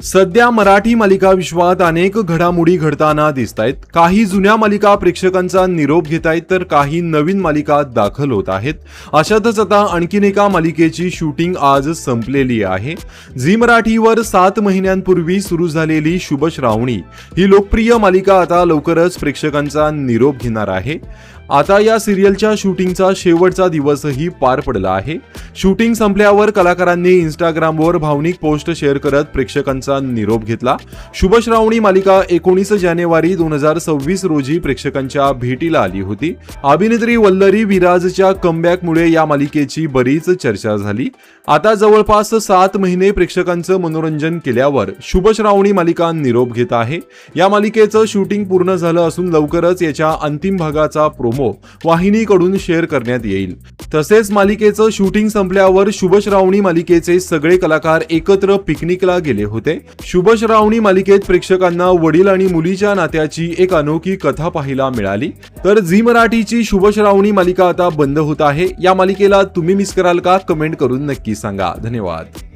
सध्या मराठी मालिका विश्वात अनेक घडामोडी घडताना दिसतायत। काही जुन्या मालिका प्रेक्षकांचा निरोप घेतायत तर काही नवीन मालिका दाखल होत आहेत। अशातच आता आणखीन एका मालिकेची शूटिंग आज संपलेली आहे। झी मराठीवर 7 महिन्यांपूर्वी सुरू झालेली शुभ श्रावणी ही लोकप्रिय मालिका आता लवकरच प्रेक्षकांचा निरोप घेणार आहे। आता या सिरियलच्या शूटिंगचा शेवटचा दिवसही पार पडला आहे। शूटिंग संपल्यावर कलाकारांनी इंस्टाग्रामवर भावनिक पोस्ट शेअर करत प्रेक्षकांचा निरोप घेतला। शुभ श्रावणी मालिका 19 जानेवारी 2026 रोजी प्रेक्षकांच्या भेटीला आली होती। अभिनेत्री वल्लरी विराजच्या कमबॅकमुळे या मालिकेची बरीच चर्चा झाली। आता जवळपास 7 महिने प्रेक्षकांचं मनोरंजन केल्यावर शुभ श्रावणी मालिका निरोप घेत आहे। या मालिकेचं शूटिंग पूर्ण झालं असून लवकरच याच्या अंतिम भागाचा प्रोमो वाहिनीकडून शेअर करण्यात येईल। तसेच मालिकेचं शूटिंग संपल्यावर शुभ श्रावणी मालिकेचे सगळे कलाकार एकत्र पिकनिकला गेले होते। शुभ श्रावणी मालिकेत प्रेक्षकांना वडील आणि मुलीच्या नात्याची एक अनोखी कथा पाहायला मिळाली। तर झी मराठीची शुभ श्रावणी मालिका आता बंद होत आहे। या मालिकेला तुम्ही मिस कराल का? कमेंट करून नक्की सांगा। धन्यवाद।